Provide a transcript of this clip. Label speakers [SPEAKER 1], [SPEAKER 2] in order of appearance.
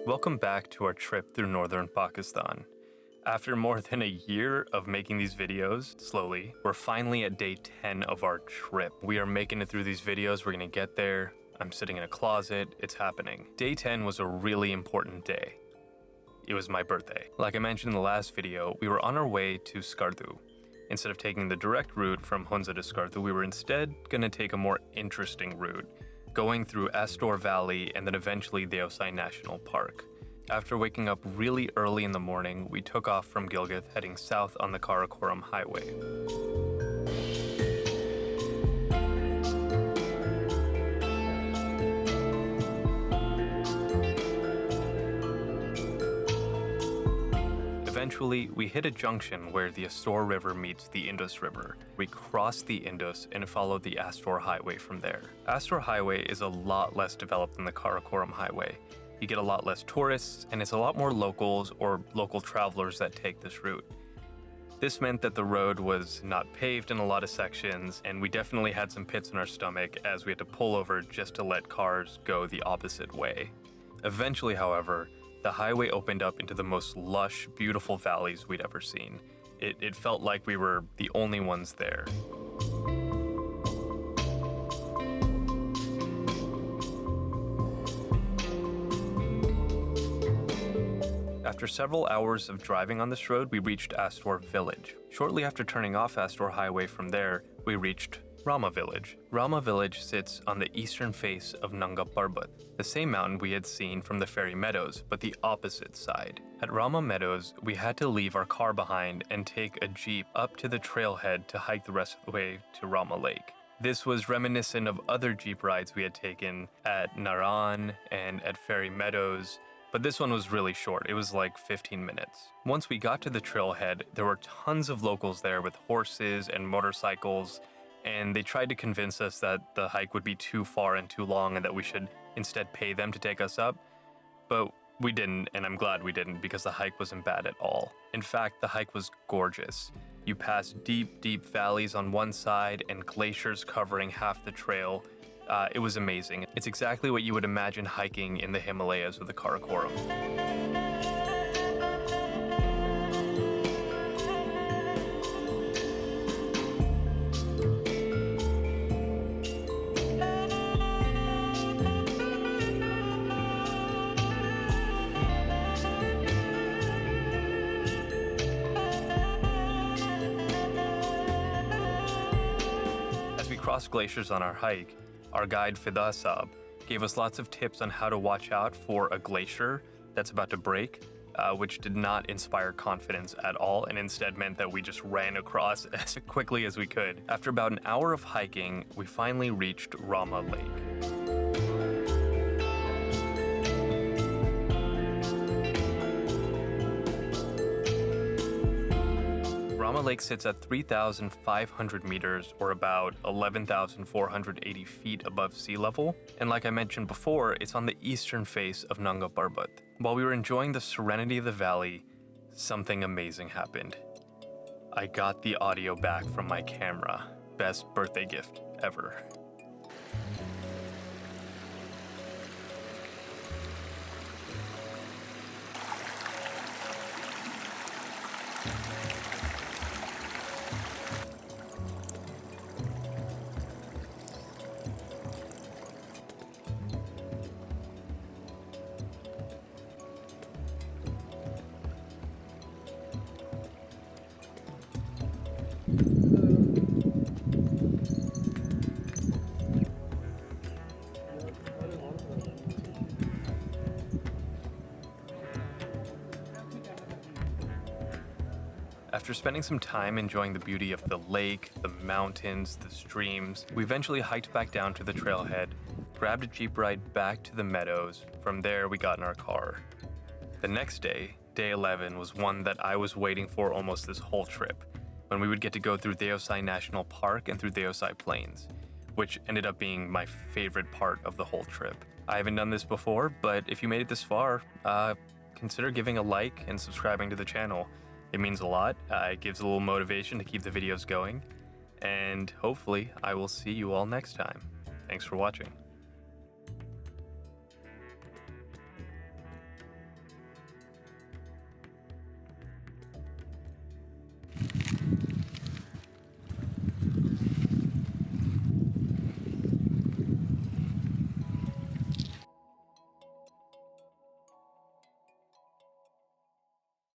[SPEAKER 1] Welcome back to our trip through northern Pakistan. After more than a year of making these videos, slowly, we're finally at day 10 of our trip. We are making it through these videos, we're gonna get there. I'm sitting in a closet, it's happening. Day 10 was a really important day. It was my birthday. Like I mentioned in the last video, we were on our way to Skardu. Instead of taking the direct route from Hunza to Skardu, we were instead gonna take a more interesting route, going through Astore Valley and then eventually the Deosai National Park. After waking up really early in the morning, we took off from Gilgit, heading south on the Karakoram Highway. Eventually, we hit a junction where the Astore River meets the Indus River. We crossed the Indus and followed the Astore Highway from there. Astore Highway is a lot less developed than the Karakoram Highway. You get a lot less tourists, and it's a lot more locals or local travelers that take this route. This meant that the road was not paved in a lot of sections, and we definitely had some pits in our stomach as we had to pull over just to let cars go the opposite way. Eventually, however, the highway opened up into the most lush, beautiful valleys we'd ever seen. It felt like we were the only ones there. After several hours of driving on this road, we reached Astore Village. Shortly after turning off Astore Highway from there, we reached Rama Village. Rama Village sits on the eastern face of Nanga Parbat, the same mountain we had seen from the Fairy Meadows, but the opposite side. At Rama Meadows, we had to leave our car behind and take a jeep up to the trailhead to hike the rest of the way to Rama Lake. This was reminiscent of other jeep rides we had taken at Naran and at Fairy Meadows, but this one was really short. It was like 15 minutes. Once we got to the trailhead, there were tons of locals there with horses and motorcycles, and they tried to convince us that the hike would be too far and too long and that we should instead pay them to take us up. But we didn't, and I'm glad we didn't because the hike wasn't bad at all. In fact, the hike was gorgeous. You passed deep, deep valleys on one side and glaciers covering half the trail. It was amazing. It's exactly what you would imagine hiking in the Himalayas with the Karakoram. As we crossed glaciers on our hike, our guide Fida Saab gave us lots of tips on how to watch out for a glacier that's about to break, which did not inspire confidence at all and instead meant that we just ran across as quickly as we could. After about an hour of hiking, we finally reached Rama Lake. Rama Lake sits at 3,500 meters, or about 11,480 feet above sea level. And like I mentioned before, it's on the eastern face of Nanga Parbat. While we were enjoying the serenity of the valley, something amazing happened. I got the audio back from my camera. Best birthday gift ever. After spending some time enjoying the beauty of the lake, the mountains, the streams, we eventually hiked back down to the trailhead, grabbed a jeep ride back to the meadows. From there, we got in our car. The next day, day 11, was one that I was waiting for almost this whole trip, when we would get to go through Deosai National Park and through Deosai Plains, which ended up being my favorite part of the whole trip. I haven't done this before, but if you made it this far, consider giving a like and subscribing to the channel. It means a lot. It gives a little motivation to keep the videos going. And hopefully I will see you all next time. Thanks for watching.